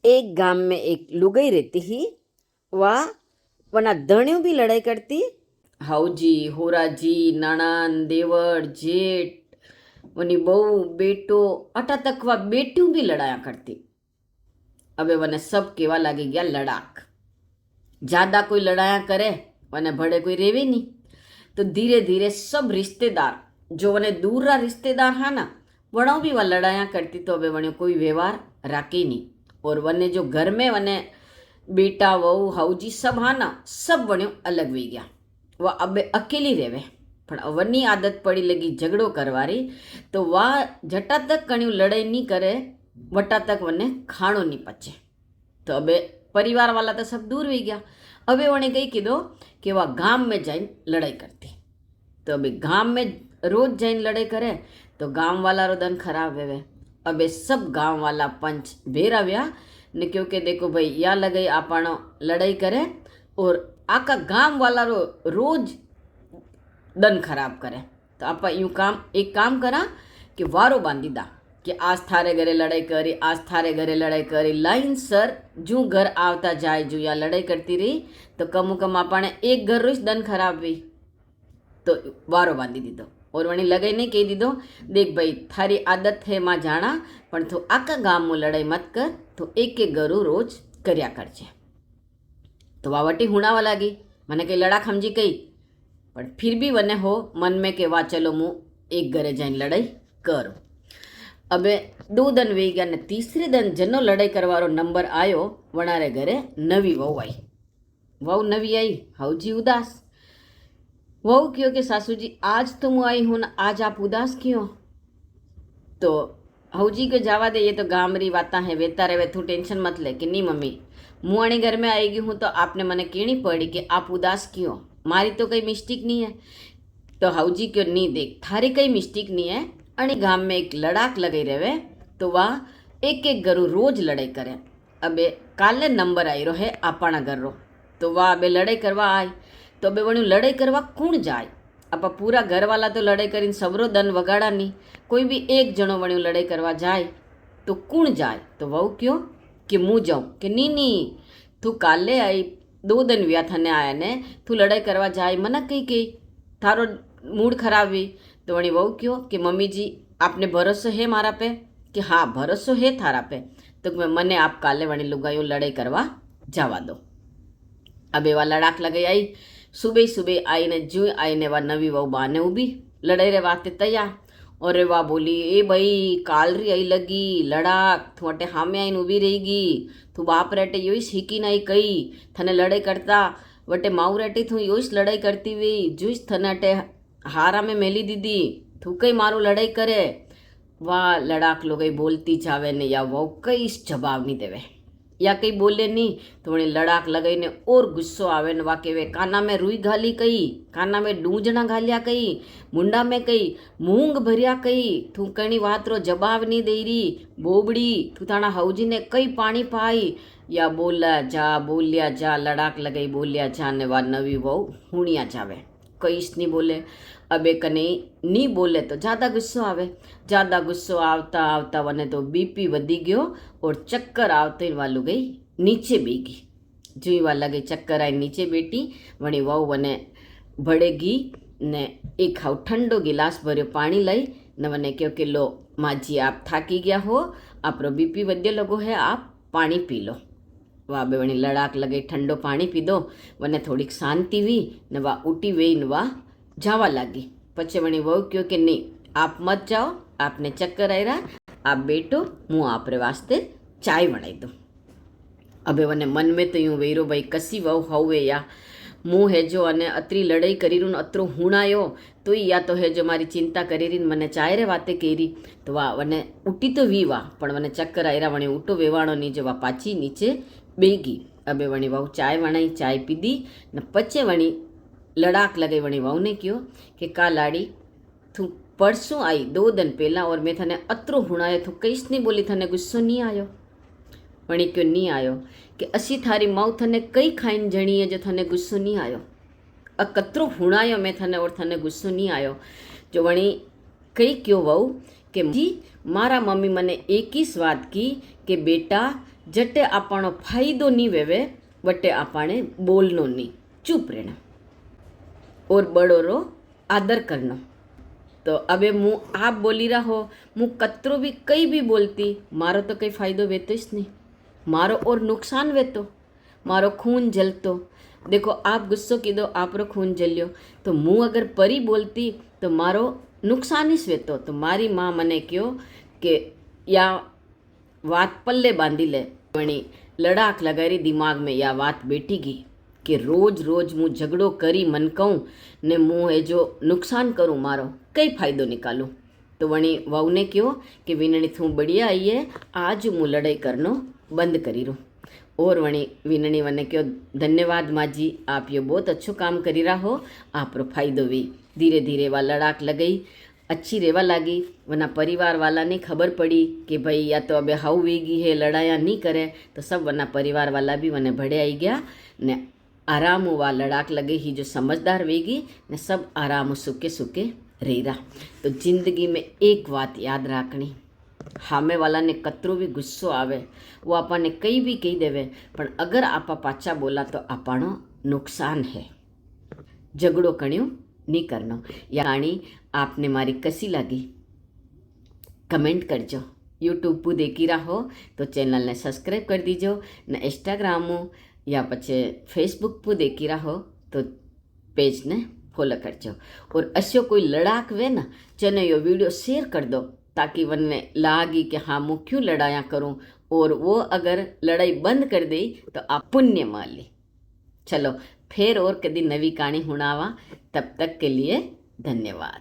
एक गांव में एक लुगाई रहती ही। वह वना धणियों भी लड़ाई करती। हाउजी होराजी नणन देवर जेठ वनी बहू बेटो अटा तक वह बेटियों भी लड़ाया करती। अब वने सब केवा लागी गया लड़ाक। ज्यादा कोई लड़ाया करे वने भड़े कोई रेवे नहीं। तो धीरे धीरे सब रिश्तेदार जो वने दूर रा रिश्तेदार हा ना वणो भी वह लड़ाया करती। तो अब वने कोई व्यवहार राखी नहीं। और वने जो घर में वने बेटा वहू हाउजी सब हा ना सब वणियों अलग हुई गया। वह अब अकेली रेवे पण वनी आदत पड़ी लगी झगड़ो करवारी। तो वह झटा तक कणियों लड़ाई नहीं करे वटा तक वने खाणो नहीं पचे। तो अब परिवार वाला तो सब दूर हुई गया। अब वने कही कीधो कि वह गाम में जाइन लड़ाई करती। तो अब गाम में रोज जाइन लड़ाई करे तो गाम वाला रो दन खराब वेवे। अब सब गांव वाला पंच भेरा व्या ने क्योंकि देखो भाई या लगे आपणो लड़ाई करे और आका गांव वाला रो रोज दन खराब करे। तो आप यूं काम एक काम करा कि वारो बांधी दा कि आज थारे घरे लड़ाई करी आज थारे घरे लड़ाई करी लाइन सर जू घर आवता जाए जू या लड़ाई करती रही तो कमु कम आपने एक घर रोज दन खराब हुई। तो वारो बांधी दीधो और वणी लगाई नहीं कही दीधो देख भाई थारी आदत है मां जाना पण तो आका गाम में लड़ाई मत कर तो एक एक गरु रोज कर्या करजे। तो वावटी हुणावा लागी मने कई लड़ा समझी कही पण फिर भी वने हो मन में के वा चलो मु एक घरे जाइन लड़ाई करूँ। अब दो दिन वे गया ने तीसरे दिन जनो लड़ाई करवारो नंबर आयो वणारे घरे नवी वहू आई। वहू नवी आई हाउजी उदास। वहू क्यों कि सासू जी आज तो मैं आई हूं ना आज आप उदास क्यों। तो हऊजी को जावा दे ये तो गामरी बातें है वेता रहे तू टेंशन मत ले कि नहीं मम्मी मुँ अणी घर में आई गई हूँ तो आपने मने कहनी पड़ी कि आप उदास क्यों मारी तो कई मिस्टेक नहीं है। तो हाउजी क्यों नहीं देख थारी कई मिस्टेक नहीं है अणी गाम में एक लड़ाक लगे रहे तो वह एक एक घरू रोज लड़ाई करे। अबे काले नंबर आई रो है आपना घर रो तो वह अबे लड़ाई करवा आई। तो अबे वणु लड़ाई करवा कौन जाए आप पूरा घर वाला तो लड़ाई करीने सबरो दन वगाड़ा नहीं कोई भी एक जणो वणु लड़ाई करवा जाए तो कौन जाए। तो वहू क्यों कि मुँ जाऊँ कि नी नी तू काले आई 2 दिन व्या थने आया ने तू लड़ाई करवा जाए मना कही थारो मूड खराब हुई। तो वणी वहू क्यों कि मम्मी जी आपने भरोसो है मारा पे कि हाँ भरोसो है थारा पे तो मने आप काले वणी लुगायूं लड़ाई करवा जावा दो। अब एवा लड़ाक लगे आई सुबह सुबह आईने जू आईने वा नवी वहू बाने उभी लड़ाई रे वाते तैयार। और वा बोली ए भाई काल री आई लगी लड़ाक तू अटे हामे आईने उभी रहेगी तू बाप रेटे योई सीखी नहीं कही थने लड़ाई करता वटे माऊ रेटे तू योईस लड़ाई करती हुई जुईस थने अटे हारा में मेली दीदी तू कई मारू लड़ाई करे। वाह लड़ाक लोग बोलती जावे ने या वो कई जवाब नहीं देवे या कई बोले नहीं तो वही लड़ाक लगाई ने और गुस्सो आवे ने वाके वे काना में रुई घाली कही काना में डूंजना घालिया कही मुंडा में कही मूंग भरिया कही तू कणी बात रो जवाब नहीं दे रही बोबड़ी तू ताना हौजी ने कई पानी पाई या बोलिया जा लड़ाक लगाई बोलिया जा ने वा नवी वहू हुणिया जावे कईश नहीं बोले। अब एक नहीं बोले तो ज़्यादा गुस्सो आवे ज़्यादा गुस्सो आवता आवता वने तो बीपी वधी गयो और चक्कर आवते वालू गई नीचे बेगी। जुई वाला गई चक्कर आई नीचे बेटी वणी वहू वने भड़ेगी ने एक हाउ ठंडो गिलास भर्यो पानी लई ने वने क्यों कि लो माजी आप थाकी गया हो आपरो बीपी वध्यो लगो है आप पानी पी लो। वाह बे वणी लड़ाक लगे ठंडो पानी पी दो वने थोड़ी शांति हुई ने वा उठी वे ने वा जावा लागी। पछे वणी वहू क्यों कि नहीं आप मत जाओ आपने चक्कर आई रहा आप बैठो मुँ आपरे वास्ते चाय बनाई दो। अबे वने मन में तो यूँ वेरो भाई कसी वहू हवे या मुँ है जो अने अतरी लड़ाई करी रू अतरो हुणायो तो या तो है जो मारी चिंता करी रही मने चाय रे वाते करी। तो वाह वने उठी तो वी वाह पण वने चक्कर आई रहा वणे उठो वेवाणो नहीं जो वा पाची नीचे बेगी। अबे वणी वहू चाय वणाई चाय पीधी ने पचे वणी लड़ाक लगे वणी वहू ने क्यों कि का लाड़ी तू परसों आई 2 दिन पहला और मैं थने अतरो हुणायो तू कईश नहीं बोली थने गुस्सो नहीं आयो। वणी क्यों नहीं आयो कि असी थारी माऊ थने कई खाइन जणी है जो थने गुस्सो नहीं आयो कतरो हुणायो मैं थने और थने गुस्सो नहीं आयो। जो वणी कई क्यों वहू कि जी मारा मम्मी मने एक ही स्वाद की कि बेटा जटे आपणो फायदो नहीं वेवे वटे आपणे बोलनो नहीं, चुप रहना और बड़ो रो आदर करना। तो अबे मु आप बोली रहा हो, मु कतरो भी कई भी बोलती, मारो तो कई फायदो वेतो ज नहीं, मारो और नुकसान वेतो, मारो खून जलतो। देखो आप गुस्सो कीधो, आपरो खून जल्यो, तो मु अगर परी बोलती तो मारो नुकसान ज वेतो। तो मारी माँ मने कहो कि या बात पल्ले बांधी ले, वणी लड़ाक लगारी दिमाग में या बात बेठी गई कि रोज रोज मु झगड़ो करी मन कहूँ ने मु ए जो नुकसान करूँ मारो कई फायदो निकालूँ। तो वणी वहू ने कहो कि विनणी थू बढ़िया आई है, आज मु लड़ाई करनो बंद करी रू। और वणी विनणी वने कहो धन्यवाद माँ जी, आप ये बहुत अच्छो काम करी रहा हो, आप रो फायदो भी। धीरे धीरे वह लड़ाक लगई, अच्छी रेवा लागी। वना परिवार वाला ने खबर पड़ी कि भाई या तो अबे हाउ वेगी है, लड़ाया नहीं करे, तो सब वना परिवार वाला भी वने भड़े आई गया ने आराम हुआ लड़ाक लगे ही जो समझदार वेगी ने सब आराम सुके सुके रही रहा। तो जिंदगी में एक बात याद राखनी, सामे वाला ने कतरो भी गुस्सो आवे वो आपने कई भी कही देवे, पण अगर आपा पाछा बोला तो आपणो नुकसान है। झगड़ो कण्यो नहीं करनो। या कहानी आपने मारी कसी लगी कमेंट करजो। यूट्यूब पर देखी रहा हो तो चैनल ने सब्सक्राइब कर दीजो ने इंस्टाग्राम या पछे फेसबुक पर देखी रहा हो तो पेज ने फॉलो करजो। और अशो कोई लड़ाक वे ना चने यो वीडियो शेयर कर दो ताकि वनने लागी कि हाँ मैं क्यों लड़ाया करूँ, और वो अगर लड़ाई बंद कर दे तो आप पुण्य मान ली। चलो फिर और कभी नवी कहानी सुनावा, तब तक के लिए धन्यवाद।